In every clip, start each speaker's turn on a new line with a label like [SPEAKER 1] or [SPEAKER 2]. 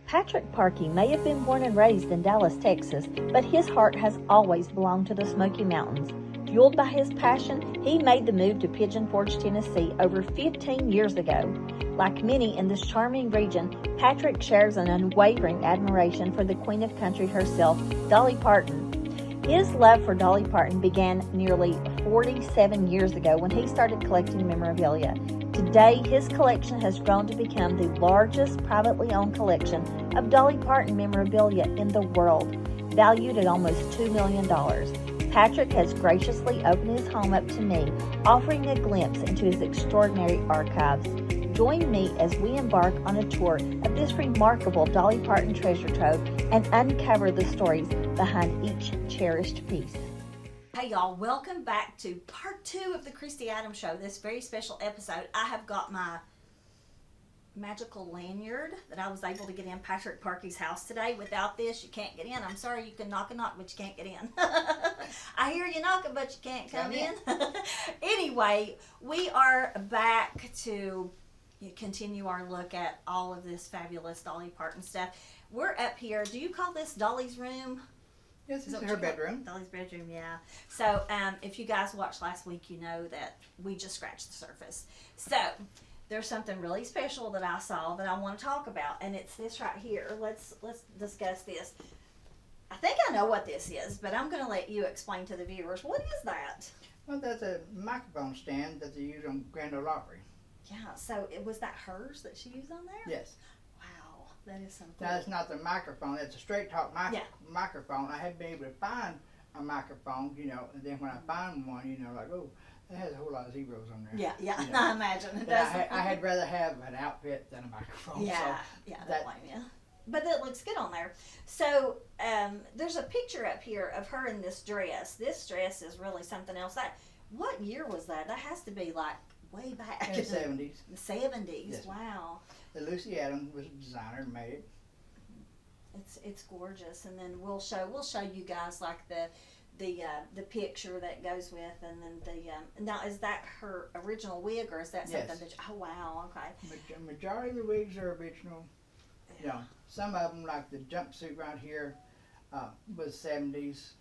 [SPEAKER 1] Patric Parkey may have been born and raised in Dallas, Texas, but his heart has always belonged to the Smoky Mountains. Fueled by his passion, he made the move to Pigeon Forge, Tennessee over 15 years ago. Like many in this charming region, Patric shares an unwavering admiration for the Queen of Country herself, Dolly Parton. His love for Dolly Parton began nearly 47 years ago when he started collecting memorabilia. Today, his collection has grown to become the largest privately owned collection of Dolly Parton memorabilia in the world, valued at almost $2 million. Patric has graciously opened his home up to me, offering a glimpse into his extraordinary archives. Join me as we embark on a tour of this remarkable Dolly Parton treasure trove and uncover the stories behind each cherished piece.
[SPEAKER 2] Hey y'all, welcome back to part 2 of the Christy Adams Show. This very special episode. I have got my magical lanyard that I was able to get in Patric Parkey's house today. Without this, you can't get in. I'm sorry, you can knock a knock, but you can't get in. I hear you knocking, but you can't come in. Anyway, we are back to continue our look at all of this fabulous Dolly Parton stuff. We're up here. Do you call this Dolly's room?
[SPEAKER 3] Yes, it's her bedroom.
[SPEAKER 2] Dolly's bedroom, yeah. So, if you guys watched last week, you know that we just scratched the surface. So, there's something really special that I saw that I want to talk about, and it's this right here. Let's discuss this. I think I know what this is, but I'm going to let you explain to the viewers. What is that?
[SPEAKER 3] Well, that's a microphone stand that they use on Grand Ole Opry.
[SPEAKER 2] Yeah, so was that hers that she used on there?
[SPEAKER 3] Yes.
[SPEAKER 2] Wow, that is something.
[SPEAKER 3] That's not the microphone. It's a straight talk microphone. I haven't been able to find a microphone, and then when I find one, like, oh, that has a whole lot of zeros on there.
[SPEAKER 2] Yeah,
[SPEAKER 3] you know.
[SPEAKER 2] I imagine it does.
[SPEAKER 3] I had rather have an outfit than a microphone.
[SPEAKER 2] Yeah,
[SPEAKER 3] so
[SPEAKER 2] I don't blame you. But it looks good on there. So there's a picture up here of her in this dress. This dress is really something else. What year was that? That has to be like way back.
[SPEAKER 3] In the 70s.
[SPEAKER 2] The 70s,
[SPEAKER 3] yes.
[SPEAKER 2] Wow.
[SPEAKER 3] The Lucy Adams was a designer and made it.
[SPEAKER 2] It's gorgeous, and then we'll show you guys like the picture that goes with, and then the now is that her original wig, or is that something
[SPEAKER 3] yes.
[SPEAKER 2] that oh wow, okay.
[SPEAKER 3] Majority of the wigs are original. Yeah. Some of them, like the jumpsuit right here, was 70s.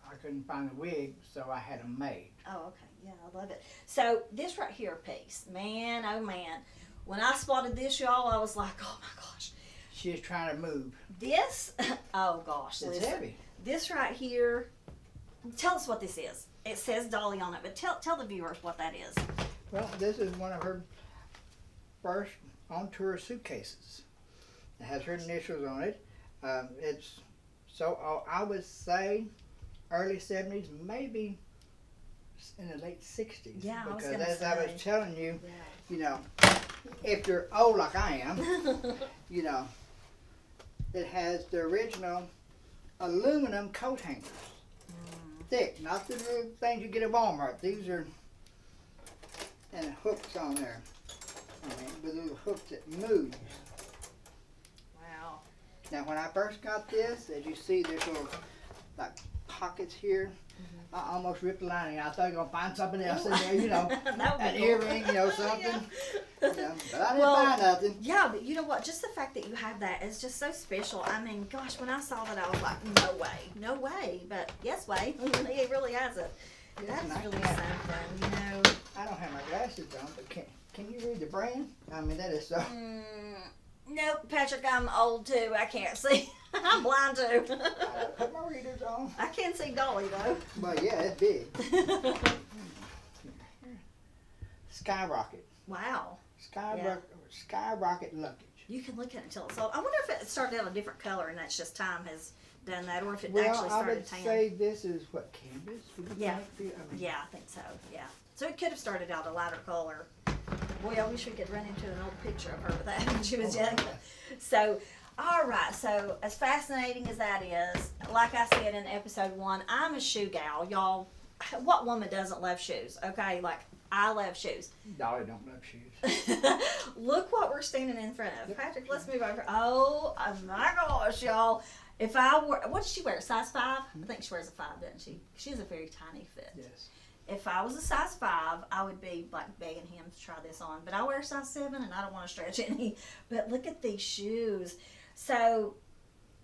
[SPEAKER 3] I couldn't find the wig, so I had them made.
[SPEAKER 2] Oh, okay. Yeah, I love it. So this right here piece, man, oh man. When I spotted this, y'all, I was like, oh my gosh.
[SPEAKER 3] She's trying to move.
[SPEAKER 2] This, oh gosh.
[SPEAKER 3] It's heavy.
[SPEAKER 2] This right here, tell us what this is. It says Dolly on it, but tell the viewers what that is.
[SPEAKER 3] Well, this is one of her first on-tour suitcases. It has her initials on it. I would say early 70s, maybe in the late 60s.
[SPEAKER 2] Yeah,
[SPEAKER 3] because
[SPEAKER 2] as
[SPEAKER 3] I was telling you,
[SPEAKER 2] yeah.
[SPEAKER 3] If you're old like I am, it has the original aluminum coat hangers. Thick, not the little things you get at Walmart. These are, and hooks on there. With little hooks that move.
[SPEAKER 2] Wow.
[SPEAKER 3] Now, when I first got this, as you see, there's little like pockets here. I almost ripped the lining. I thought I was gonna find something else in there, an earring, something.
[SPEAKER 2] Yeah.
[SPEAKER 3] But I didn't find nothing.
[SPEAKER 2] Yeah, but you know what? Just the fact that you have that is just so special. I mean, gosh, when I saw that, I was like, no way. But yes, way. He really has it. That's
[SPEAKER 3] nice
[SPEAKER 2] really
[SPEAKER 3] hat.
[SPEAKER 2] something,
[SPEAKER 3] I don't have my glasses on, but can you read the brand? I mean, that is so.
[SPEAKER 2] Nope, Patrick, I'm old too. I can't see. I'm blind too.
[SPEAKER 3] I put my readers on.
[SPEAKER 2] I can see Dolly though.
[SPEAKER 3] But yeah, it's big. Skyrocket.
[SPEAKER 2] Wow.
[SPEAKER 3] Skyrocket luggage.
[SPEAKER 2] You can look at it until it's old. I wonder if it started out a different color and that's just time has done that, or if it actually started tan.
[SPEAKER 3] I would say this is what, canvas?
[SPEAKER 2] Yeah. Yeah, I think so. Yeah. So it could have started out a lighter color. Boy, I wish we could run into an old picture of her with that when she was young. So, all right. So, as fascinating as that is, like I said in episode 1, I'm a shoe gal, y'all. What woman doesn't love shoes? Okay, like I love shoes.
[SPEAKER 3] Dolly don't love shoes.
[SPEAKER 2] Look what we're standing in front of. Patrick, let's move over. Oh my gosh, y'all. If I were, what does she wear? Size 5? I think she wears a 5, doesn't she? She has a very tiny foot.
[SPEAKER 3] Yes.
[SPEAKER 2] if I was a size 5, I would be like begging him to try this on. But I wear a size 7 and I don't want to stretch any. But look at these shoes. So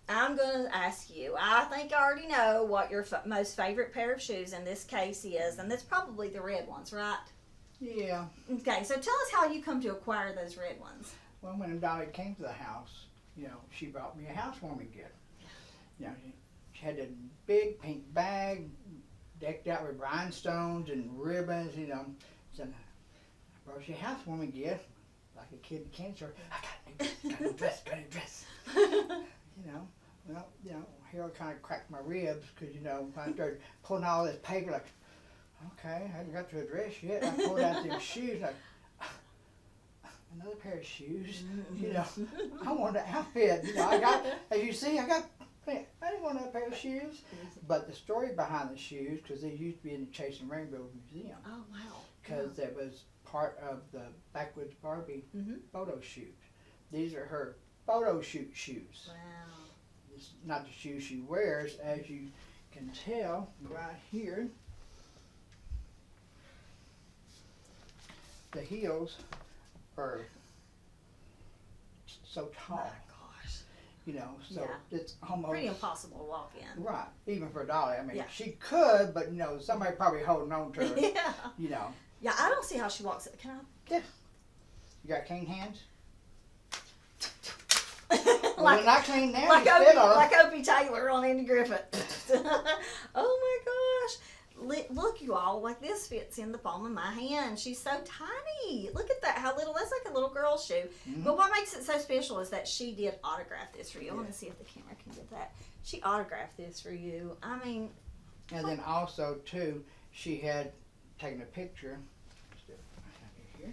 [SPEAKER 2] I'm going to ask you, I think I already know what your most favorite pair of shoes in this case is. And it's probably the red ones, right?
[SPEAKER 3] Yeah.
[SPEAKER 2] Okay, so tell us how you come to acquire those red ones.
[SPEAKER 3] Well, when Dolly came to the house, you know, she brought me a housewarming gift. You know, she had a big pink bag decked out with rhinestones and ribbons, you know. So I brought you a housewarming gift, like a kid in cancer. I got a new dress, got a new dress. You know, well, you know, here I kind of cracked my ribs because, you know, I started pulling all this paper, like, okay, I haven't got to a dress yet. I pulled out them shoes, like, another pair of shoes. You know, I want an outfit. You know, I got, as you see, I didn't want a pair of shoes. But the story behind the shoes, because they used to be in the Chasing Rainbow Museum.
[SPEAKER 2] Oh, wow.
[SPEAKER 3] Because that was part of the Backwoods Barbie photo shoot. These are her photo shoot shoes.
[SPEAKER 2] Wow.
[SPEAKER 3] It's not the shoes she wears, as you can tell right here. The heels are so tall.
[SPEAKER 2] My gosh.
[SPEAKER 3] You know, so
[SPEAKER 2] Yeah.
[SPEAKER 3] it's almost
[SPEAKER 2] Pretty impossible to walk in.
[SPEAKER 3] right. Even for Dolly, I mean,
[SPEAKER 2] Yeah.
[SPEAKER 3] she could, but you know, somebody probably holding on to her.
[SPEAKER 2] Yeah.
[SPEAKER 3] You know,
[SPEAKER 2] Yeah, I don't see how she walks it. Can I?
[SPEAKER 3] you got clean hands. Well,
[SPEAKER 2] like,
[SPEAKER 3] they're not clean now.
[SPEAKER 2] like,
[SPEAKER 3] You
[SPEAKER 2] Opie,
[SPEAKER 3] spit on them.
[SPEAKER 2] like Opie Taylor on Andy Griffith. Oh my gosh. Look, you all, like this fits in the palm of my hand. She's so tiny. Look at that, how little, that's like a little girl's shoe. But what makes it so special is that she did autograph this for you. I want to see if the camera can get that. She autographed this for you. I mean.
[SPEAKER 3] And then also, too, she had taken a picture here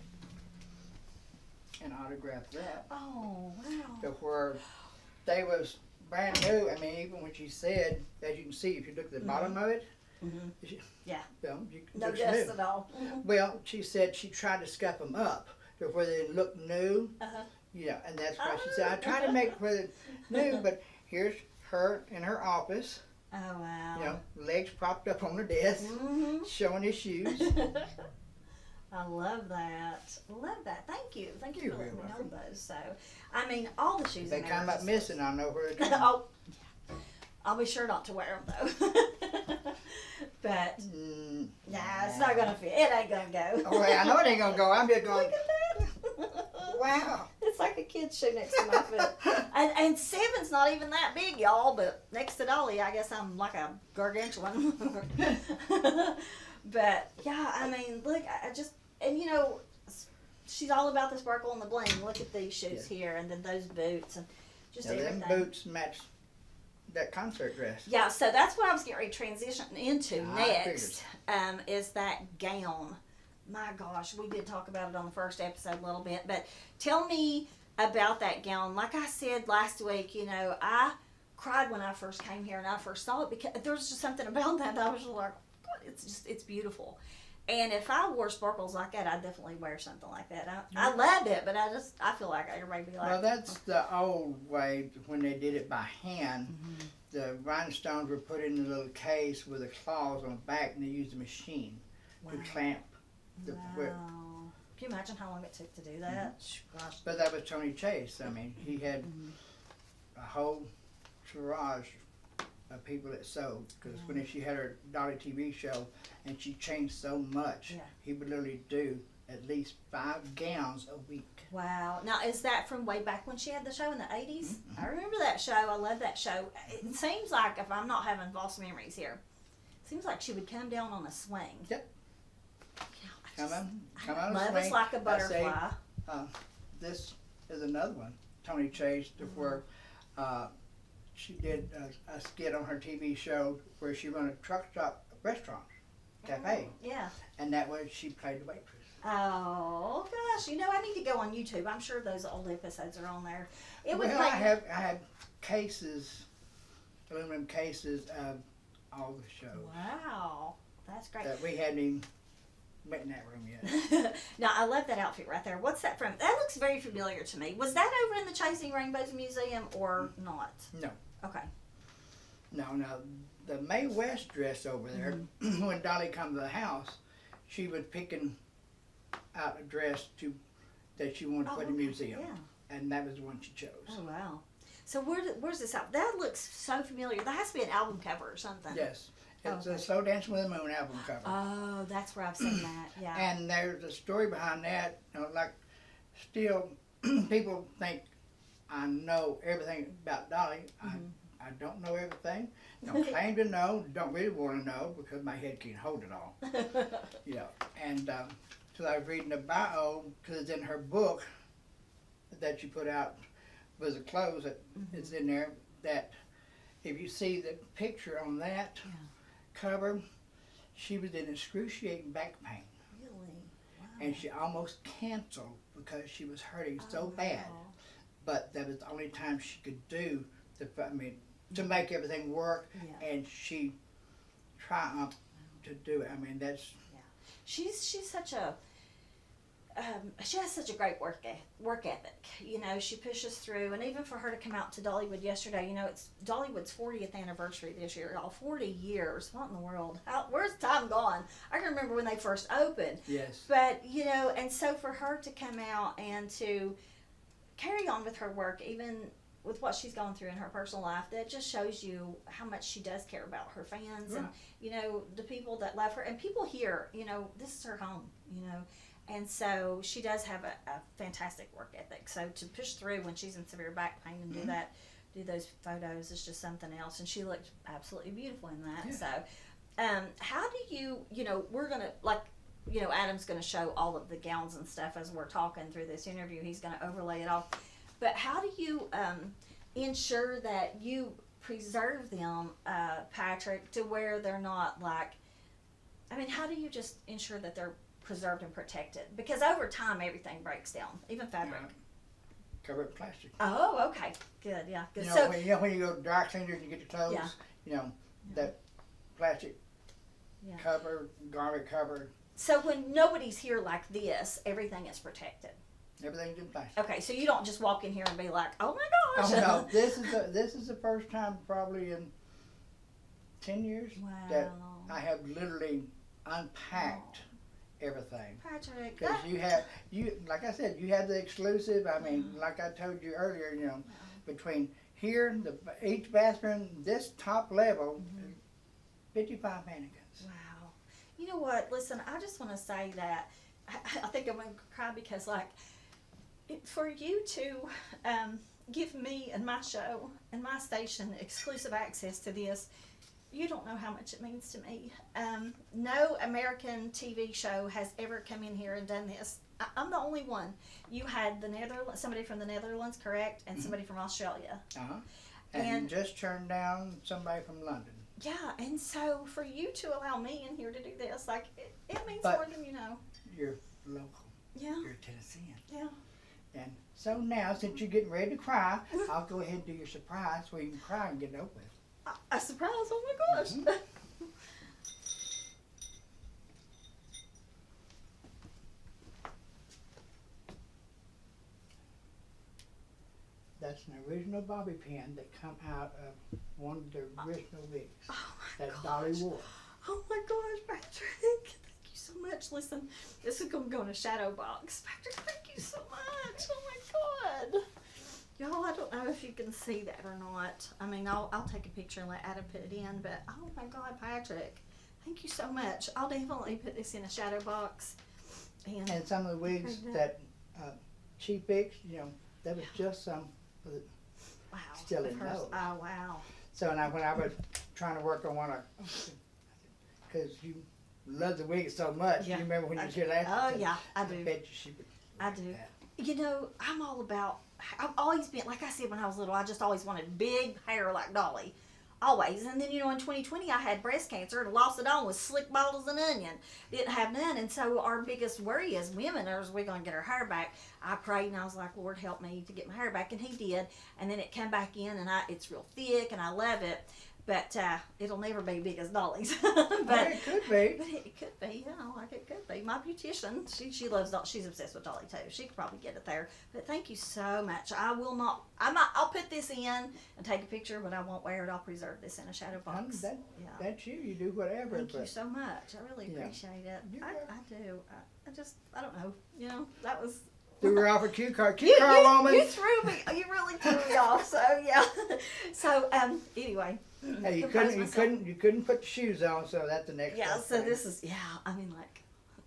[SPEAKER 3] and autographed that.
[SPEAKER 2] Oh, wow.
[SPEAKER 3] To where they was brand new. I mean, even when she said, as you can see, if you look at the bottom of it,
[SPEAKER 2] Yeah.
[SPEAKER 3] you know, it
[SPEAKER 2] No
[SPEAKER 3] looks
[SPEAKER 2] dust
[SPEAKER 3] new.
[SPEAKER 2] at all.
[SPEAKER 3] Well, she said she tried to scuff them up to where they look new. You know, and that's why she said, I tried to make it where it's new, but here's her in her office.
[SPEAKER 2] Oh, wow.
[SPEAKER 3] You know, legs propped up on the desk, showing his shoes.
[SPEAKER 2] I love that. Love that. Thank you. Thank you
[SPEAKER 3] You're
[SPEAKER 2] for letting me
[SPEAKER 3] very
[SPEAKER 2] know those. So, I mean, all the shoes
[SPEAKER 3] If they
[SPEAKER 2] in there
[SPEAKER 3] come
[SPEAKER 2] are
[SPEAKER 3] up
[SPEAKER 2] just-
[SPEAKER 3] missing, I know where they're
[SPEAKER 2] Oh, yeah. I'll be sure not to wear them though. But nah, it's not gonna fit. It ain't gonna go.
[SPEAKER 3] Oh, well, I know it ain't gonna go. I'm just going,
[SPEAKER 2] Look at that.
[SPEAKER 3] wow.
[SPEAKER 2] It's like a kid's shoe next to my foot. And 7's not even that big, y'all. But next to Dolly, I guess I'm like a gargantuan. But yeah, I mean, look, I just, and you know, she's all about the sparkle and the bling. Look at these shoes here, and then those boots, and just
[SPEAKER 3] Now,
[SPEAKER 2] everything.
[SPEAKER 3] them boots match that concert dress.
[SPEAKER 2] Yeah, so that's what I was getting ready to transition into
[SPEAKER 3] I
[SPEAKER 2] next, is that gown. My gosh, we did talk about it on the first episode a little bit, but tell me about that gown. Like I said last week, you know, I cried when I first came here and I first saw it because there was just something about that I was just like, God, it's beautiful. And if I wore sparkles like that, I'd definitely wear something like that. I loved it, but I feel like everybody would be like,
[SPEAKER 3] Well, that's the old way when they did it by hand. The rhinestones were put in a little case with the claws on the back, and they used a machine to clamp the whip.
[SPEAKER 2] wow. Can you imagine how long it took to do that? Gosh.
[SPEAKER 3] But that was Tony Chase. I mean, he had a whole entourage of people that sewed. Because when she had her Dolly TV show and she changed so much, he would literally do at least 5 gowns a week.
[SPEAKER 2] Wow. Now, is that from way back when she had the show in the 80s? I remember that show. I love that show. It seems like, if I'm not having false memories here, it seems like she would come down on a swing.
[SPEAKER 3] Yep.
[SPEAKER 2] You know,
[SPEAKER 3] Come on,
[SPEAKER 2] love
[SPEAKER 3] swing.
[SPEAKER 2] is like a
[SPEAKER 3] I say,
[SPEAKER 2] butterfly.
[SPEAKER 3] this is another one. Tony Chase, to where she did a skit on her TV show where she run a truck stop restaurant, cafe,
[SPEAKER 2] Yeah.
[SPEAKER 3] and that was she played the waitress.
[SPEAKER 2] Oh gosh, you know, I need to go on YouTube. I'm sure those old episodes are on there. It would
[SPEAKER 3] Well,
[SPEAKER 2] make
[SPEAKER 3] I have cases, aluminum cases of all the shows
[SPEAKER 2] Wow, that's great.
[SPEAKER 3] that we hadn't even met in that room yet.
[SPEAKER 2] Now, I love that outfit right there. What's that from? That looks very familiar to me. Was that over in the Chasing Rainbows Museum or not?
[SPEAKER 3] No.
[SPEAKER 2] Okay.
[SPEAKER 3] No, the Mae West dress over there, when Dolly come to the house, she was picking out a dress that she wanted to put in the museum.
[SPEAKER 2] Yeah.
[SPEAKER 3] And that was the one she chose.
[SPEAKER 2] Oh, wow. So where's this out? That looks so familiar. That has to be an album cover or something.
[SPEAKER 3] Yes. It's
[SPEAKER 2] Okay.
[SPEAKER 3] a Slow Dancing with the Moon album cover.
[SPEAKER 2] Oh, that's where I've seen that. Yeah.
[SPEAKER 3] And there's a story behind that. Like, still, people think I know everything about Dolly. I don't know everything. Don't claim to know. Don't really want to know because my head can't hold it all. And so I was reading the bio because it's in her book that she put out with the clothes that is in there. That if you see the picture on that cover, she was in excruciating back pain.
[SPEAKER 2] Really? Wow.
[SPEAKER 3] And she almost canceled because she was hurting so bad. But that was the only time she could do to make everything work.
[SPEAKER 2] Yeah.
[SPEAKER 3] And she triumphed to do it. I mean, that's.
[SPEAKER 2] Yeah. She's such a. She has such a great work ethic. You know, she pushes through, and even for her to come out to Dollywood yesterday, you know, it's Dollywood's 40th anniversary this year. All 40 years. What in the world? Where's time gone? I can remember when they first opened.
[SPEAKER 3] Yes.
[SPEAKER 2] But, you know, and so for her to come out and to carry on with her work, even with what she's gone through in her personal life, that just shows you how much she does care about her fans and, you know, the people that love her. And people here, you know, this is her home, you know. And so she does have a fantastic work ethic. So to push through when she's in severe back pain and do those photos is just something else. And she looked absolutely beautiful in that.
[SPEAKER 3] Yeah.
[SPEAKER 2] So how do you know, we're going to, like, you know, Adam's going to show all of the gowns and stuff as we're talking through this interview. He's going to overlay it all. But how do you ensure that you preserve them, Patric, to where they're not like, I mean, how do you just ensure that they're preserved and protected? Because over time, everything breaks down, even fabric.
[SPEAKER 3] Cover it with plastic.
[SPEAKER 2] Oh, okay. Good, yeah. Good.
[SPEAKER 3] You know,
[SPEAKER 2] So,
[SPEAKER 3] when you go to dry cleaners and you get your clothes, you know, that plastic cover, garment cover.
[SPEAKER 2] So when nobody's here like this, everything is protected.
[SPEAKER 3] Everything's in plastic.
[SPEAKER 2] Okay, so you don't just walk in here and be like, "Oh my gosh!"
[SPEAKER 3] Oh no, this is the first time probably in 10 years that I have literally unpacked everything.
[SPEAKER 2] Patric,
[SPEAKER 3] Because you like I said, you have the exclusive. I mean, like I told you earlier, you know, between here, each bathroom, this top level, 55 mannequins.
[SPEAKER 2] Wow. You know what? Listen, I just want to say that I think I'm going to cry because, like, for you to give me and my show and my station exclusive access to this, you don't know how much it means to me. No American TV show has ever come in here and done this. I'm the only one. You had somebody from the Netherlands, correct, and somebody from Australia.
[SPEAKER 3] And just turned down somebody from London.
[SPEAKER 2] Yeah, and so for you to allow me in here to do this, like, it means more than you know.
[SPEAKER 3] You're local.
[SPEAKER 2] Yeah.
[SPEAKER 3] You're Tennessean.
[SPEAKER 2] Yeah.
[SPEAKER 3] And so now, since you're getting ready to cry, I'll go ahead and do your surprise so you can cry and get it over with.
[SPEAKER 2] A surprise? Oh my gosh.
[SPEAKER 3] That's an original bobby pin that come out of one of the original wigs that Dolly wore.
[SPEAKER 2] Oh my gosh, Patric. Thank you so much. Listen, this is going to go in a shadow box. Patric, thank you so much. Oh my God. Y'all, I don't know if you can see that or not. I mean, I'll take a picture and let Adam put it in, but oh my God, Patric. Thank you so much. I'll definitely put this in a shadow box.
[SPEAKER 3] And some of the wigs that she picked, you know, that was just some still in those.
[SPEAKER 2] Oh, wow.
[SPEAKER 3] So now when I was trying to work on one, because you love the wig so much, you remember when you was here last
[SPEAKER 2] time? Oh, yeah, I do.
[SPEAKER 3] I do.
[SPEAKER 2] You know, I'm all about, I've always been, like I said when I was little, I just always wanted big hair like Dolly. Always. And then, you know, in 2020, I had breast cancer and lost it all, was slick bald as an onion. Didn't have none. And so our biggest worry as women is we're going to get our hair back. I prayed and I was like, Lord, help me to get my hair back. And he did. And then it came back in and it's real thick and I love it. But it'll never be big as Dolly's.
[SPEAKER 3] Well, it could be.
[SPEAKER 2] But it could be, like it could be. My beautician, she loves Dolly. She's obsessed with Dolly too. She could probably get it there. But thank you so much. I'll put this in and take a picture, but I won't wear it. I'll preserve this in a shadow box.
[SPEAKER 3] That's you. You do whatever.
[SPEAKER 2] Thank you so much. I really appreciate it. I do. I don't know. That was.
[SPEAKER 3] Threw her off a cue card. Cue card woman.
[SPEAKER 2] You threw me. You really threw me off. So yeah. So anyway.
[SPEAKER 3] Hey, you couldn't put the shoes on, so that's the next.
[SPEAKER 2] Yeah. So this is I mean, like,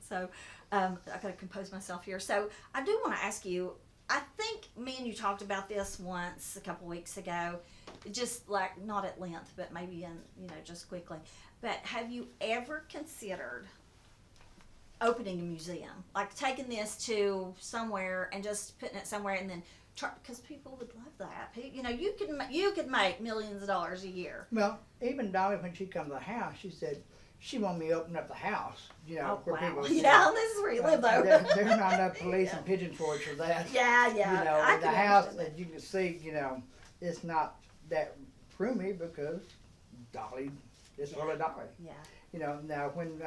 [SPEAKER 2] so I gotta compose myself here. So I do want to ask you. I think me and you talked about this once a couple weeks ago, just like not at length, but maybe in just quickly. But have you ever considered opening a museum, like taking this to somewhere and just putting it somewhere, and then because people would love that. You could make millions of dollars a year.
[SPEAKER 3] Well, even Dolly, when she come to the house, she said she wanted me to open up the house.
[SPEAKER 2] Where people.
[SPEAKER 3] This
[SPEAKER 2] is where you live, though.
[SPEAKER 3] There's not enough police and pigeon forge for that.
[SPEAKER 2] Yeah.
[SPEAKER 3] The house, as you can see, it's not that roomy because Dolly is all a Dolly.
[SPEAKER 2] Yeah.
[SPEAKER 3] Now when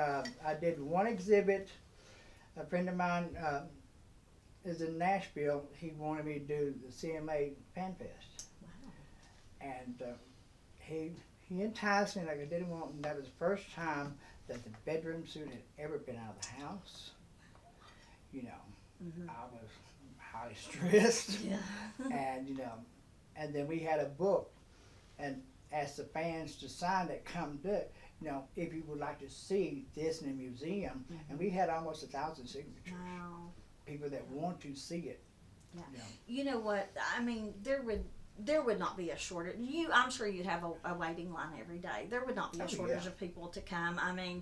[SPEAKER 3] I did one exhibit, a friend of mine is in Nashville. He wanted me to do the CMA Fan Fest.
[SPEAKER 2] Wow.
[SPEAKER 3] And he enticed me like I didn't want, and that was the first time that the bedroom suit had ever been out of the house. I was highly stressed.
[SPEAKER 2] Yeah.
[SPEAKER 3] And and then we had a book and asked the fans to sign that come to it. If you would like to see this in a museum, and we had almost 1,000 signatures.
[SPEAKER 2] Wow.
[SPEAKER 3] People that want to see it.
[SPEAKER 2] Yeah. You know what? I mean, there would not be a shortage. I'm sure you'd have a waiting line every day. There would not be a shortage of people to come. I mean,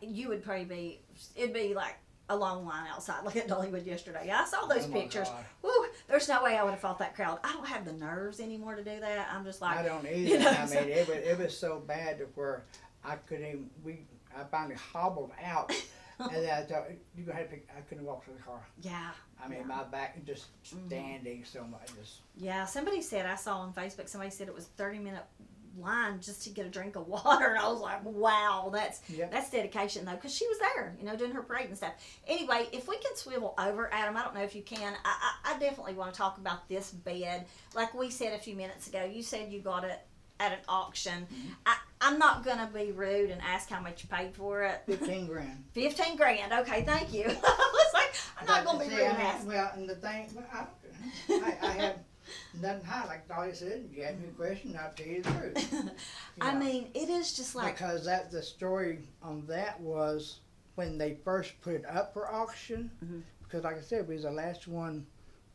[SPEAKER 2] you would probably it'd be like a long line outside, like at Dollywood yesterday. I saw those pictures. Woo, there's no way I would have fought that crowd. I don't have the nerves anymore to do that. I'm just like,
[SPEAKER 3] I don't either. I mean, it was so bad to where I couldn't even. I finally hobbled out, and then I thought you're gonna have to. I couldn't walk to the car.
[SPEAKER 2] Yeah.
[SPEAKER 3] I mean, my back just standing so much.
[SPEAKER 2] Yeah. Somebody said, I saw on Facebook. Somebody said it was a 30-minute line just to get a drink of water, and I was like, wow, that's dedication though, because she was there, doing her parade and stuff. Anyway, if we can swivel over, Adam, I don't know if you can. I definitely want to talk about this bed. Like we said a few minutes ago, you said you got it at an auction. I'm not gonna be rude and ask how much you paid for it.
[SPEAKER 3] 15 grand.
[SPEAKER 2] 15 grand. Okay, thank you. I was like, I'm not gonna be rude and ask.
[SPEAKER 3] Well, and the thing, I have nothing to hide. Like Dolly said, you ask me a question, I'll tell you the truth.
[SPEAKER 2] I mean, it is just like,
[SPEAKER 3] because the story on that was when they first put it up for auction. Because like I said, we was the last one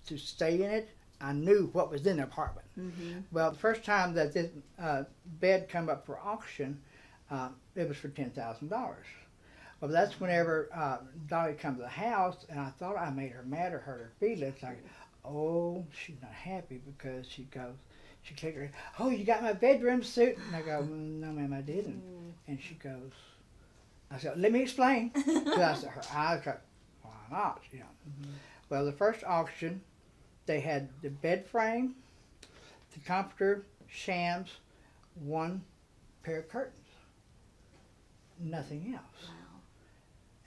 [SPEAKER 3] to stay in it. I knew what was in the apartment. Well, the first time that this bed come up for auction, it was for $10,000. Well, that's whenever Dolly come to the house, and I thought I made her mad or hurt her feelings. Like, oh, she's not happy because she clicked her, oh, you got my bedroom suit? And I go, no, ma'am, I didn't. And she goes, I said, let me explain. So I said, her eyes got, why not? Well, the first auction, they had the bed frame, the comforter, shams, one pair of curtains. Nothing else.
[SPEAKER 2] wow,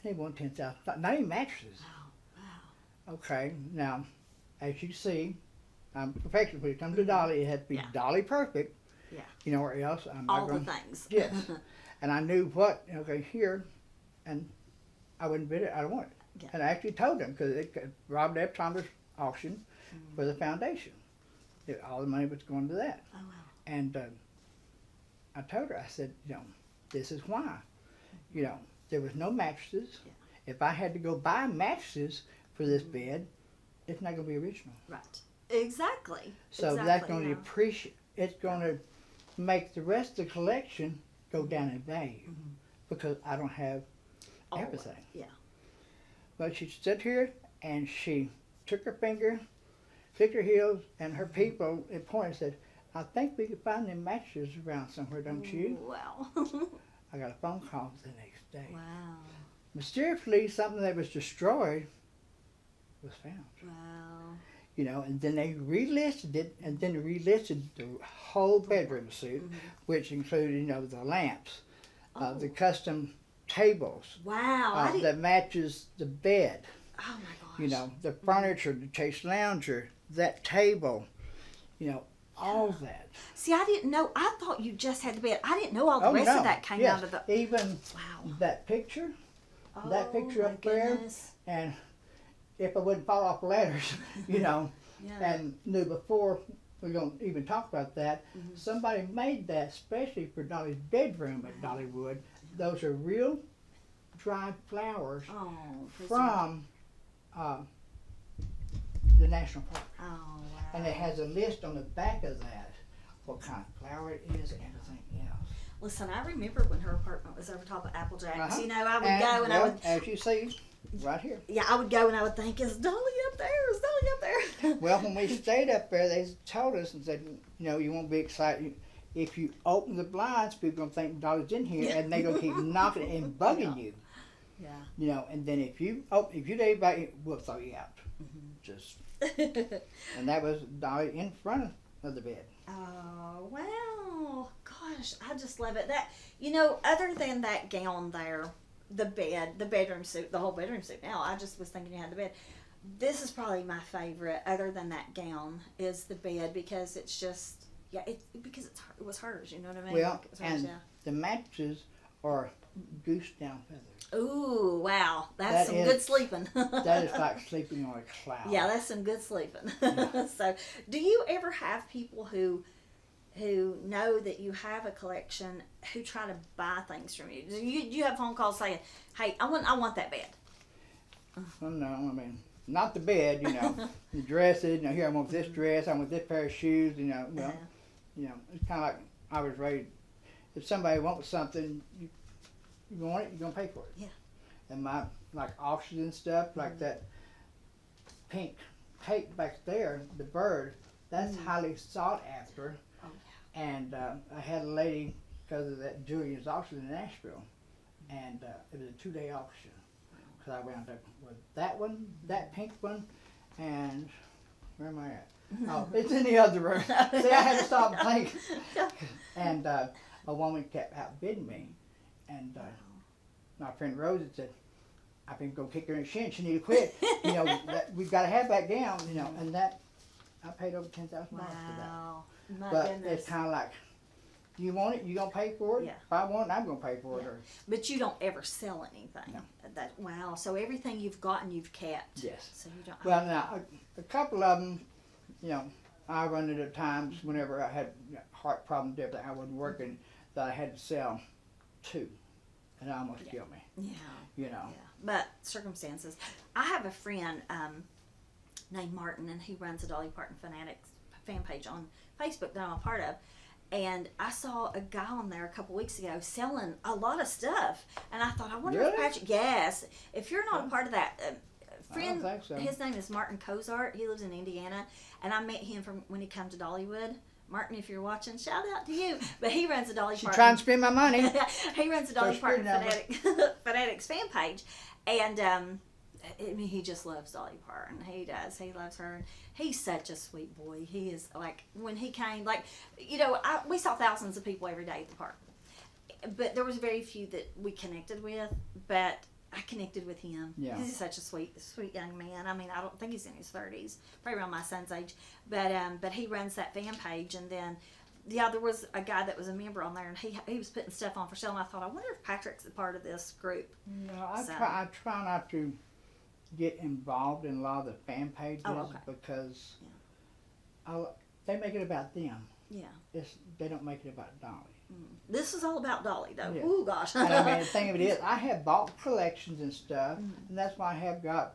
[SPEAKER 3] They want $10,000. Not even mattresses.
[SPEAKER 2] wow.
[SPEAKER 3] Okay, now, as you see, I'm perfection. When it comes to Dolly, it had to be Dolly perfect.
[SPEAKER 2] Yeah.
[SPEAKER 3] Or else I'm
[SPEAKER 2] all
[SPEAKER 3] not going
[SPEAKER 2] the things.
[SPEAKER 3] Yes. And I knew what, here, and I wouldn't bid it. I don't want it.
[SPEAKER 2] Yeah.
[SPEAKER 3] And I actually told them, because Robert F. Thomas auction for the foundation. All the money was going to that.
[SPEAKER 2] Oh, wow.
[SPEAKER 3] And I told her, I said, this is why. There was no mattresses.
[SPEAKER 2] Yeah.
[SPEAKER 3] If I had to go buy mattresses for this bed, it's not going to be original.
[SPEAKER 2] Right. Exactly.
[SPEAKER 3] So that's going to appreciate. It's going to make the rest of the collection go down in value because I don't have everything.
[SPEAKER 2] Yeah.
[SPEAKER 3] But she stood here and she took her finger, flicked her heels, and her people at point said, I think we could find them mattresses around somewhere, don't you?
[SPEAKER 2] Wow.
[SPEAKER 3] I got a phone call the next day.
[SPEAKER 2] Wow.
[SPEAKER 3] Mysteriously, something that was destroyed was found.
[SPEAKER 2] Wow.
[SPEAKER 3] you know, and then they relisted it, and then they relisted the whole bedroom suite, which included, you know, the lamps, the custom tables,
[SPEAKER 2] Wow.
[SPEAKER 3] that matches the bed,
[SPEAKER 2] Oh my gosh.
[SPEAKER 3] you know, the furniture, the chase lounger, that table, you know, all that.
[SPEAKER 2] See, I didn't know. I thought you just had the bed. I didn't know all the rest of that came out of the.
[SPEAKER 3] Even
[SPEAKER 2] Wow.
[SPEAKER 3] that picture up
[SPEAKER 2] my
[SPEAKER 3] there,
[SPEAKER 2] goodness.
[SPEAKER 3] and if I wouldn't fall off ladders, you know,
[SPEAKER 2] Yeah.
[SPEAKER 3] and knew before we don't even talk about that, somebody made that especially for Dolly's bedroom at Dollywood. Those are real dried flowers
[SPEAKER 2] Oh.
[SPEAKER 3] from the national park,
[SPEAKER 2] Oh wow.
[SPEAKER 3] and it has a list on the back of that what kind of flower it is and everything else.
[SPEAKER 2] Listen, I remember when her apartment was over top of Applejacks.
[SPEAKER 3] Uh-huh.
[SPEAKER 2] You know, I would go and I would.
[SPEAKER 3] as you see, right here.
[SPEAKER 2] Yeah, I would go and I would think, is Dolly up there? Is Dolly up there?
[SPEAKER 3] Well, when we stayed up there, they told us and said, you know, you won't be excited. If you open the blinds, people gonna think Dolly's in here, and they gonna keep knocking and bugging you.
[SPEAKER 2] Yeah.
[SPEAKER 3] You know, and then if you lay back, we'll throw you out. Just, and that was Dolly in front of the bed.
[SPEAKER 2] Oh wow! Gosh, I just love it. That, you know, other than that gown there, the bed, the bedroom suit, the whole bedroom suit. Now, I just was thinking you had the bed. This is probably my favorite, other than that gown, is the bed, because it's just because it was hers. You know what I mean?
[SPEAKER 3] Well,
[SPEAKER 2] Like, it was hers,
[SPEAKER 3] and the mattresses are goose down feathers.
[SPEAKER 2] Ooh, wow, that's
[SPEAKER 3] That
[SPEAKER 2] some
[SPEAKER 3] is-
[SPEAKER 2] good sleeping.
[SPEAKER 3] That is like sleeping on a cloud.
[SPEAKER 2] Yeah, that's some good sleeping.
[SPEAKER 3] Yeah.
[SPEAKER 2] So, do you ever have people who know that you have a collection who try to buy things from you? Do you have phone calls saying, "Hey, I want that bed"?
[SPEAKER 3] Well, no, I mean, not the bed, you know, the dresses, you know, here I want this dress, I want this pair of shoes, you know, well, you know, it's kind of like I was raised. If somebody wants something, you want it, you're going to pay for it.
[SPEAKER 2] Yeah.
[SPEAKER 3] And my, like, auctions and stuff, like that pink tape back there, the bird, that's highly sought after.
[SPEAKER 2] Oh,
[SPEAKER 3] And I had a lady, because of that Julian's auction in Nashville, and it was a 2-day auction. Because I wound up with that one, that pink one, and where am I at? Oh, it's in the other room. See, I had to stop and think. And a woman kept outbidding me. And my friend Rose had said, I've been going to kick her in the shin. She need to quit. You know, we've got to have that gown, you know. And that, I paid over $10,000 for that.
[SPEAKER 2] wow. My
[SPEAKER 3] But
[SPEAKER 2] goodness.
[SPEAKER 3] it's kind of like, you want it, you going to pay for it.
[SPEAKER 2] Yeah.
[SPEAKER 3] If I want it, I'm going to pay for it.
[SPEAKER 2] Yeah.
[SPEAKER 3] Or,
[SPEAKER 2] But you don't ever sell anything.
[SPEAKER 3] No.
[SPEAKER 2] That, wow. So everything you've gotten, you've kept.
[SPEAKER 3] yes.
[SPEAKER 2] So you don't.
[SPEAKER 3] Well, now, a couple of them, you know, I run into times whenever I had heart problems, everything, I wasn't working, that I had to sell 2. And it almost killed me,
[SPEAKER 2] Yeah.
[SPEAKER 3] you know.
[SPEAKER 2] Yeah, but circumstances. I have a friend named Martin, and he runs a Dolly Parton Fanatics fan page on Facebook that I'm a part of. And I saw a guy on there a couple weeks ago selling a lot of stuff, and I thought, I wonder if
[SPEAKER 3] Really?
[SPEAKER 2] Patrick. Yes, if you're not a part of that. Friend,
[SPEAKER 3] I don't think so.
[SPEAKER 2] his name is Martin Cozart. He lives in Indiana, and I met him from when he came to Dollywood. Martin, if you're watching, shout out to you. But he runs a Dolly
[SPEAKER 3] She's
[SPEAKER 2] Parton.
[SPEAKER 3] trying to spend my money.
[SPEAKER 2] He runs a Dolly
[SPEAKER 3] So
[SPEAKER 2] Parton
[SPEAKER 3] screwed now.
[SPEAKER 2] Fanatics fan page, and I mean, he just loves Dolly Parton. He does. He loves her, and he's such a sweet boy. He is, like, when he came, like, you know, we saw thousands of people every day at the park, but there was very few that we connected with. But I connected with him.
[SPEAKER 3] Yeah.
[SPEAKER 2] He's such a sweet young man. I mean, I don't think he's in his 30s, probably around my son's age. But he runs that fan page, and then there was a guy that was a member on there, and he was putting stuff on for sale. And I thought, I wonder if Patrick's a part of this group.
[SPEAKER 3] No, I
[SPEAKER 2] So-
[SPEAKER 3] try not to get involved in a lot of the fan pages
[SPEAKER 2] okay.
[SPEAKER 3] because they make it about them.
[SPEAKER 2] Yeah.
[SPEAKER 3] They don't make it about Dolly.
[SPEAKER 2] This is all about Dolly, though.
[SPEAKER 3] Yeah.
[SPEAKER 2] Ooh, gosh.
[SPEAKER 3] And I mean, the thing of it is, I have bought collections and stuff, and that's why I have got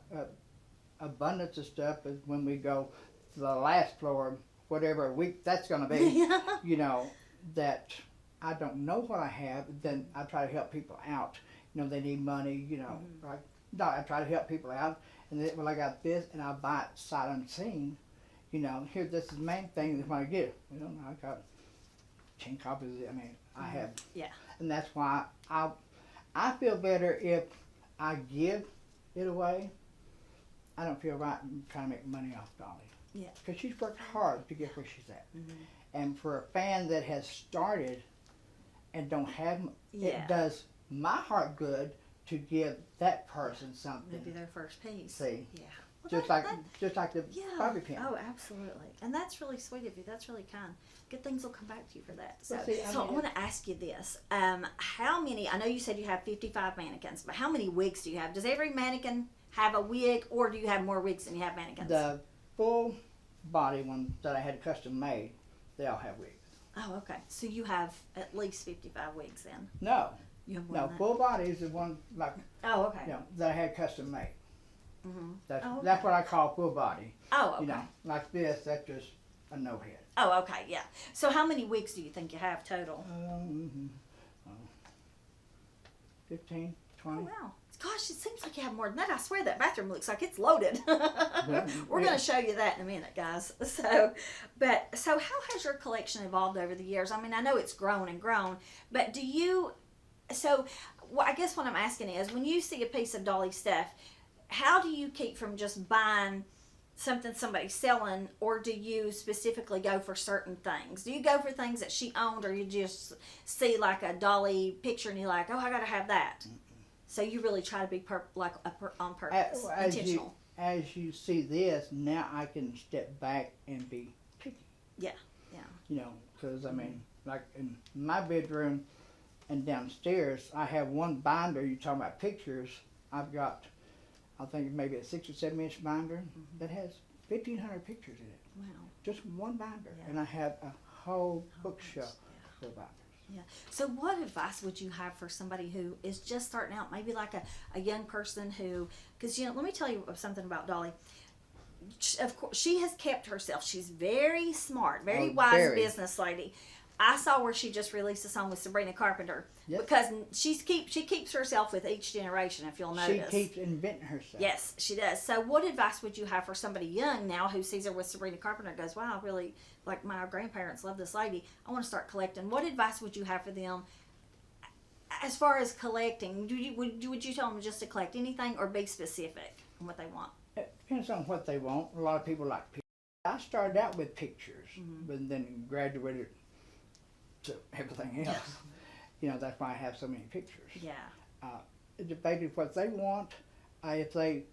[SPEAKER 3] abundance of stuff. But when we go to the last floor, whatever week that's going to be,
[SPEAKER 2] Yeah.
[SPEAKER 3] you know, that I don't know what I have, then I try to help people out. You know, they need money, you know, like, I try to help people out, and then, well, I got this, and I'll buy it sight unseen. You know, here, this is the main thing that when I get it, you know, I got 10 copies of it. I mean, I have.
[SPEAKER 2] Yeah.
[SPEAKER 3] And that's why I feel better if I give it away. I don't feel right trying to make money off Dolly.
[SPEAKER 2] Yeah.
[SPEAKER 3] Because she's worked hard to get where she's at.
[SPEAKER 2] Mm-hmm.
[SPEAKER 3] And for a fan that has started and don't have,
[SPEAKER 2] Yeah.
[SPEAKER 3] it does my heart good to give that person something.
[SPEAKER 2] Maybe their first piece.
[SPEAKER 3] See?
[SPEAKER 2] Yeah.
[SPEAKER 3] Just like the bobby pin.
[SPEAKER 2] Oh, absolutely. And that's really sweet of you. That's really kind. Good things will come back to you for that. So,
[SPEAKER 3] Well, see, I
[SPEAKER 2] I want to ask you this. How many, I know you said you have 55 mannequins, but how many wigs do you have? Does every mannequin have a wig, or do you have more wigs than you have mannequins?
[SPEAKER 3] The full body one that I had custom made, they all have wigs.
[SPEAKER 2] Oh, okay. So you have at least 55 wigs then?
[SPEAKER 3] No.
[SPEAKER 2] You have more
[SPEAKER 3] No,
[SPEAKER 2] than that?
[SPEAKER 3] full body is the one like
[SPEAKER 2] Oh, okay.
[SPEAKER 3] you know, that I had custom made.
[SPEAKER 2] Mm-hmm.
[SPEAKER 3] That's that's what I call full body.
[SPEAKER 2] Oh, okay.
[SPEAKER 3] You know, like this, that's just a no head.
[SPEAKER 2] Oh, okay, yeah. So how many wigs do you think you have total?
[SPEAKER 3] 15,
[SPEAKER 2] Oh,
[SPEAKER 3] 20.
[SPEAKER 2] wow. Gosh, it seems like you have more than that. I swear that bathroom looks like it's loaded.
[SPEAKER 3] Yeah.
[SPEAKER 2] We're going to show you that in a minute, guys. So how has your collection evolved over the years? I mean, I know it's grown and grown, but do you, I guess what I'm asking is, when you see a piece of Dolly stuff, how do you keep from just buying something somebody's selling, or do you specifically go for certain things? Do you go for things that she owned, or you just see like a Dolly picture and you're like, oh, I got to have that? Mm-mm. So you really try to be on purpose, intentional.
[SPEAKER 3] As you see this, now I can step back and be picky.
[SPEAKER 2] Yeah, yeah.
[SPEAKER 3] You know, because I mean, like in my bedroom and downstairs, I have one binder. You talking about pictures? I've got, I think maybe a 6 or 7 inch binder that has 1,500 pictures in it. Wow. Just one binder, yeah. And I have a whole bookshelf full of binders.
[SPEAKER 2] Yeah. So what advice would you have for somebody who is just starting out, maybe like a young person who, because, you know, let me tell you something about Dolly. Of course, she has kept herself. She's very smart, very wise business lady. I saw where she just released a song with Sabrina Carpenter. Yep. Because she keeps herself with each generation, if you'll notice.
[SPEAKER 3] She keeps inventing herself.
[SPEAKER 2] Yes, she does. So what advice would you have for somebody young now who sees her with Sabrina Carpenter and goes, wow, I really, like my grandparents love this lady. I want to start collecting. What advice would you have for them as far as collecting? Would you tell them just to collect anything, or be specific on what they want?
[SPEAKER 3] It depends on what they want. A lot of people like pictures. I started out with pictures, but then graduated to everything else. Yeah. You know, that's why I have so many pictures.
[SPEAKER 2] Yeah.
[SPEAKER 3] It debated what they want. If they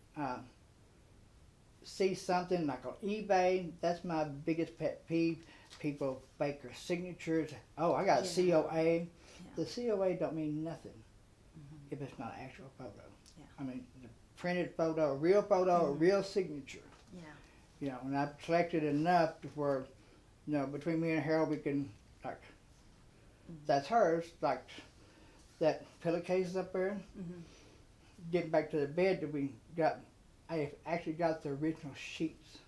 [SPEAKER 3] see something like on eBay, that's my biggest pet peeve. People fake their signatures. Oh, I got a COA. Yeah. The COA don't mean nothing if it's not an actual photo. Yeah. I mean, the printed photo, a real photo, a real signature. Yeah. You know, and I've collected enough to where, you know, between me and Harold, we can, like, that's hers, like that pillowcase up there. Getting back to the bed that we got, I actually got the original sheets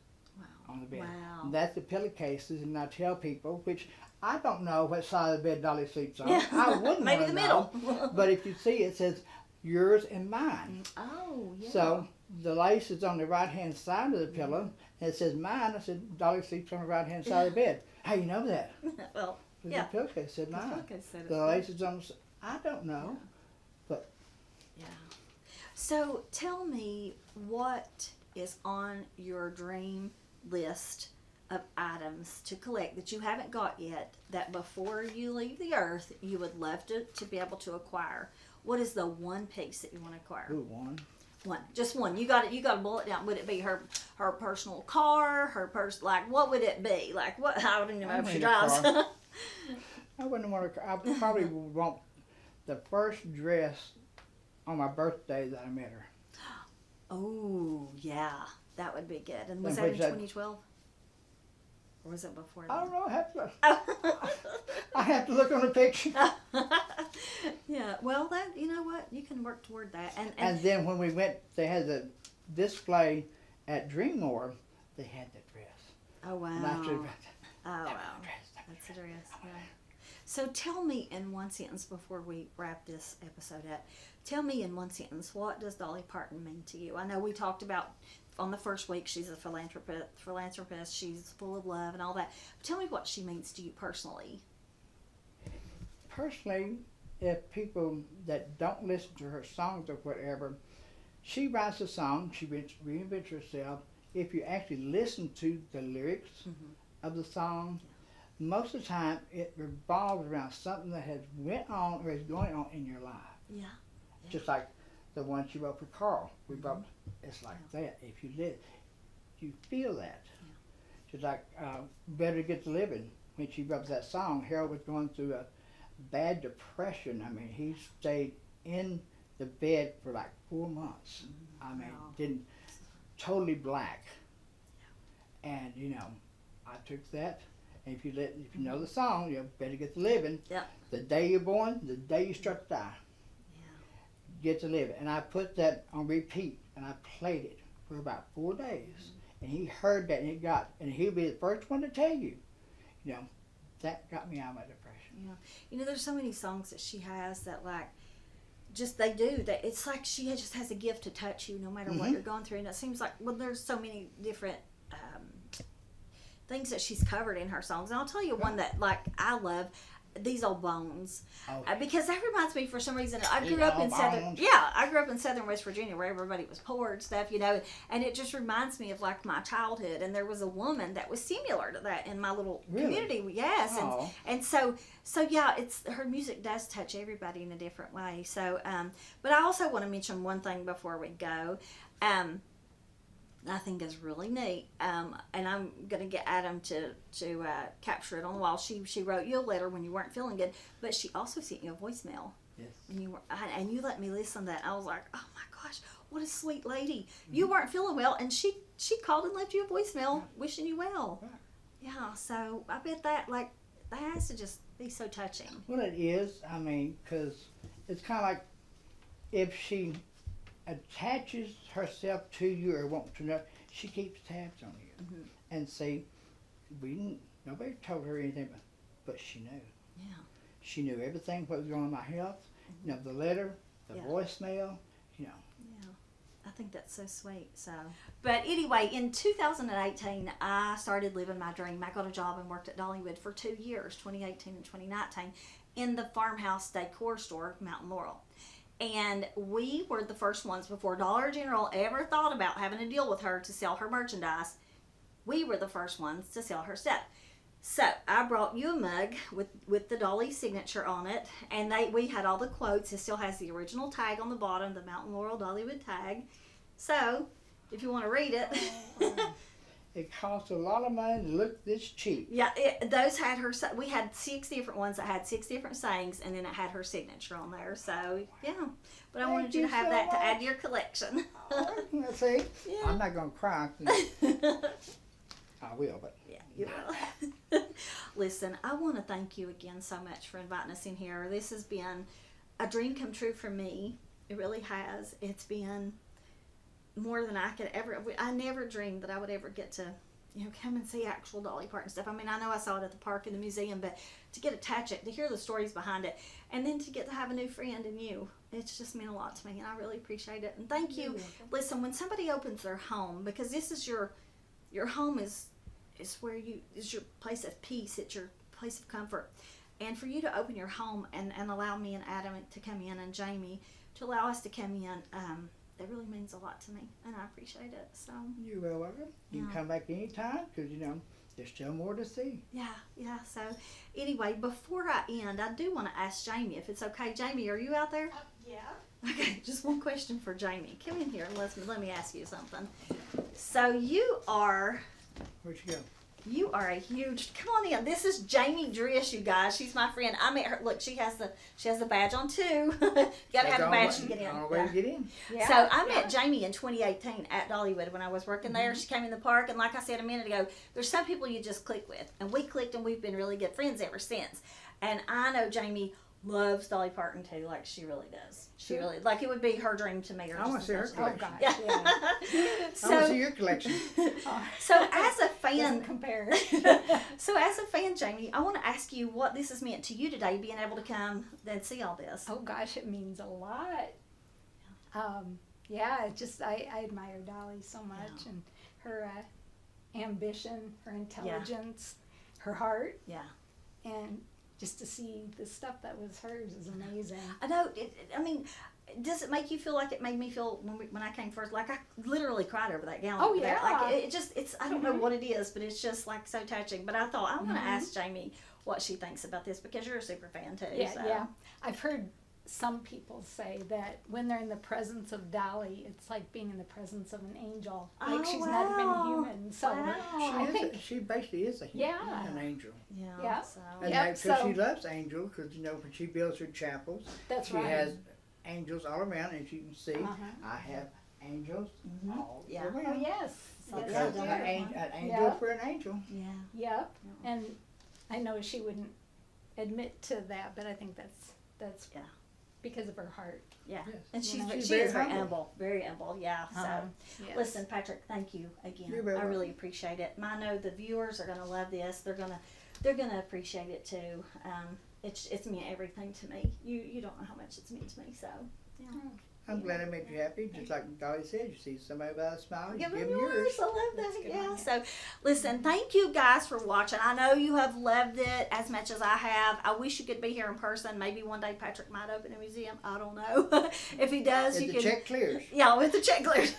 [SPEAKER 3] on the bed. Wow. And that's the pillowcases, and I tell people, which I don't know what side of the bed Dolly sleeps on. Yeah. I wouldn't
[SPEAKER 2] maybe the middle.
[SPEAKER 3] But if you see, it says yours and mine.
[SPEAKER 2] Oh, yeah.
[SPEAKER 3] So the lace is on the right-hand side of the pillow, and it says mine. I said, Dolly sleeps on the right-hand side of the bed. How you know that?
[SPEAKER 2] Well,
[SPEAKER 3] the pillowcase said mine. The lace is on the side. I don't know, but.
[SPEAKER 2] Yeah. So tell me, what is on your dream list of items to collect that you haven't got yet, that before you leave the earth you would love to be able to acquire? What is the one piece that you want to acquire?
[SPEAKER 3] Ooh, one.
[SPEAKER 2] One, just one. You got to bullet down. Would it be her personal car? Like, what would it be? Like, what? I don't even know if she drives.
[SPEAKER 3] I wouldn't want to. I probably would want the first dress on my birthday that I met her.
[SPEAKER 2] Oh, yeah, that would be good. And was that in 2012? Or was it before that?
[SPEAKER 3] I don't know. I have to look on the picture.
[SPEAKER 2] Yeah, well, that, you know what? You can work toward that.
[SPEAKER 3] And then when we went, they had the display at Dreammore. They had the dress.
[SPEAKER 2] Oh, wow.
[SPEAKER 3] And I said,
[SPEAKER 2] wow. That's a dress, yeah. So tell me in one sentence before we wrap this episode up. Tell me in one sentence, what does Dolly Parton mean to you? I know we talked about on the first week she's a philanthropist, she's full of love and all that. But tell me what she means to you personally.
[SPEAKER 3] Personally, if people that don't listen to her songs or whatever, she writes a song, she reinvents herself, if you actually listen to the lyrics of the song, most of the time it revolves around something that has went on or is going on in your life.
[SPEAKER 2] Yeah.
[SPEAKER 3] Just like the one she wrote for Carl. We wrote, it's like that. If you live, you feel that. Yeah. Just like Better Get to Living. When she wrote that song, Harold was going through a bad depression. I mean, he stayed in the bed for like 4 months. I mean, didn't totally black. And you know, I took that. And if you know the song, you better get to living.
[SPEAKER 2] Yep.
[SPEAKER 3] The day you're born, the day you start to die. Yeah. Get to living. And I put that on repeat, and I played it for about 4 days. And he heard that, and he'll be the first one to tell you, you know, that got me out of my depression.
[SPEAKER 2] Yeah. You know, there's so many songs that she has that like, just they do that. It's like she just has a gift to touch you no matter what you're going through. And it seems like, well, there's so many different things that she's covered in her songs. And I'll tell you one that like I love, These Old Bones, because that reminds me for some reason I grew up in southern West Virginia where everybody was poor and stuff, you know, and it just reminds me of like my childhood. And there was a woman that was similar to that in my little community. Yes. And so yeah, it's her music does touch everybody in a different way. So but I also want to mention one thing before we go. I think is really neat, and I'm going to get Adam to capture it on the wall. She wrote you a letter when you weren't feeling good, but she also sent you a voicemail.
[SPEAKER 3] Yes.
[SPEAKER 2] And you let me listen to that. I was like, oh my gosh, what a sweet lady. You weren't feeling well, and she called and left you a voicemail wishing you well. Right. Yeah, so I bet that has to just be so touching.
[SPEAKER 3] Well, it is. I mean, because it's kind of like if she attaches herself to you or wants to know, she keeps tabs on you. And see, nobody told her anything, but she knew. Yeah. She knew everything what was going on in my health. You know, the letter, the voicemail, you know.
[SPEAKER 2] Yeah, I think that's so sweet. So, but anyway, in 2018, I started living my dream. I got a job and worked at Dollywood for 2 years, 2018 and 2019, in the farmhouse decor store, Mountain Laurel. And we were the first ones before Dollar General ever thought about having a deal with her to sell her merchandise. We were the first ones to sell her stuff. So I brought you a mug with the Dolly signature on it, and we had all the quotes. It still has the original tag on the bottom, the Mountain Laurel Dollywood tag. So if you want to read it.
[SPEAKER 3] It costs a lot of money to look this cheap.
[SPEAKER 2] Yeah, those had her. We had 6 different ones that had 6 different sayings, and then it had her signature on there. So yeah, but I wanted you to have that to add to your collection.
[SPEAKER 3] Let's see. Yeah. I'm not gonna cry. I will, but
[SPEAKER 2] yeah, you will. Listen, I want to thank you again so much for inviting us in here. This has been a dream come true for me. It really has. It's been more than I could ever. I never dreamed that I would ever get to, come and see actual Dolly Parton stuff. I mean, I know I saw it at the park and the museum, but to get attached to hear the stories behind it, and then to get to have a new friend in you, it's just meant a lot to me, and I really appreciate it. And thank you. Listen, when somebody opens their home, because this is your home is where is your place of peace. It's your place of comfort, and for you to open your home and allow me and Adam to come in and Jamie to allow us to come in. That really means a lot to me, and I appreciate it. So
[SPEAKER 3] you're well welcome. You can come back anytime because there's still more to see.
[SPEAKER 2] Yeah. So anyway, before I end, I do want to ask Jamie if it's okay. Jamie, are you out there?
[SPEAKER 4] Yeah.
[SPEAKER 2] Okay, just one question for Jamie. Come in here and let me ask you something. So you are.
[SPEAKER 3] Where'd you go?
[SPEAKER 2] You are a huge. Come on in. This is Jamie Drish, you guys. She's my friend. I met her. Look, she has the badge on too. You gotta have a badge to get in.
[SPEAKER 3] Always get in.
[SPEAKER 2] Yeah. So I met Jamie in 2018 at Dollywood when I was working there. She came in the park, and like I said a minute ago, there's some people you just click with, and we clicked, and we've been really good friends ever since. And I know Jamie loves Dolly Parton too, like she really does. She really, like it would be her dream to meet her.
[SPEAKER 3] I want to see her collection.
[SPEAKER 4] Oh, gosh, yeah.
[SPEAKER 3] I want to see your collection.
[SPEAKER 2] So as a fan,
[SPEAKER 4] doesn't compare.
[SPEAKER 2] So as a fan, Jamie, I want to ask you what this has meant to you today, being able to come and see all this.
[SPEAKER 4] Oh gosh, it means a lot. I admire Dolly so much, and her ambition, her intelligence, her heart.
[SPEAKER 2] Yeah.
[SPEAKER 4] And just to see the stuff that was hers is amazing.
[SPEAKER 2] I know. does it make you feel like it made me feel when I came first? Like I literally cried over that gown.
[SPEAKER 4] Oh,
[SPEAKER 2] over there.
[SPEAKER 4] yeah.
[SPEAKER 2] Like it's I don't know what it is, but it's just like so touching. But I thought I want to ask Jamie what she thinks about this because you're a super fan too.
[SPEAKER 4] Yeah,
[SPEAKER 2] so.
[SPEAKER 4] yeah. I've heard some people say that when they're in the presence of Dolly, it's like being in the presence of an angel. Like
[SPEAKER 2] Oh,
[SPEAKER 4] she's
[SPEAKER 2] wow.
[SPEAKER 4] not even human. So
[SPEAKER 2] Wow.
[SPEAKER 4] I think,
[SPEAKER 3] She basically is a human,
[SPEAKER 4] Yeah.
[SPEAKER 3] an angel.
[SPEAKER 2] Yeah.
[SPEAKER 4] Yeah.
[SPEAKER 2] So.
[SPEAKER 3] And
[SPEAKER 4] Yep,
[SPEAKER 3] because
[SPEAKER 4] so-
[SPEAKER 3] she loves angels, because when she builds her chapels,
[SPEAKER 4] that's
[SPEAKER 3] she
[SPEAKER 4] right.
[SPEAKER 3] has angels all around, and you can see
[SPEAKER 4] Uh-huh.
[SPEAKER 3] I have angels all
[SPEAKER 2] Yeah.
[SPEAKER 4] Oh,
[SPEAKER 3] around.
[SPEAKER 4] yes.
[SPEAKER 2] So
[SPEAKER 4] Yes,
[SPEAKER 3] Because
[SPEAKER 4] I
[SPEAKER 2] Yeah.
[SPEAKER 4] do.
[SPEAKER 3] an angel
[SPEAKER 4] Yeah.
[SPEAKER 3] for an angel.
[SPEAKER 2] Yeah.
[SPEAKER 4] Yep. And I know she wouldn't admit to that, but I think that's
[SPEAKER 2] Yeah.
[SPEAKER 4] because of her heart.
[SPEAKER 2] Yeah.
[SPEAKER 3] Yes.
[SPEAKER 2] And she's
[SPEAKER 3] She's
[SPEAKER 2] she is
[SPEAKER 3] very
[SPEAKER 2] very
[SPEAKER 3] humble.
[SPEAKER 2] humble. Very humble. Yeah. So.
[SPEAKER 4] Yes.
[SPEAKER 2] Listen, Patrick, thank you again.
[SPEAKER 3] You're very
[SPEAKER 2] I really
[SPEAKER 3] welcome.
[SPEAKER 2] appreciate it. I know the viewers are gonna love this. They're gonna appreciate it too. It's meant everything to me. You don't know how much it's meant to me. So yeah.
[SPEAKER 3] I'm glad I made you happy. Just like Dolly said, you see somebody without a smile, you
[SPEAKER 2] Give
[SPEAKER 3] give
[SPEAKER 2] them
[SPEAKER 3] them yours.
[SPEAKER 2] yours. I love
[SPEAKER 4] That's
[SPEAKER 2] that.
[SPEAKER 4] good
[SPEAKER 2] Yeah.
[SPEAKER 4] one,
[SPEAKER 2] So, listen, thank you guys for watching. I know you have loved it as much as I have. I wish you could be here in person. Maybe one day Patrick might open a museum. I don't know. If he does,
[SPEAKER 3] If
[SPEAKER 2] you
[SPEAKER 3] the
[SPEAKER 2] can.
[SPEAKER 3] check clears.
[SPEAKER 2] Yeah, with the check clears.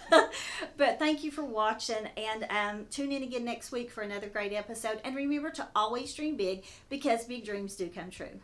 [SPEAKER 2] But thank you for watching, and tune in again next week for another great episode. And remember to always dream big because big dreams do come true.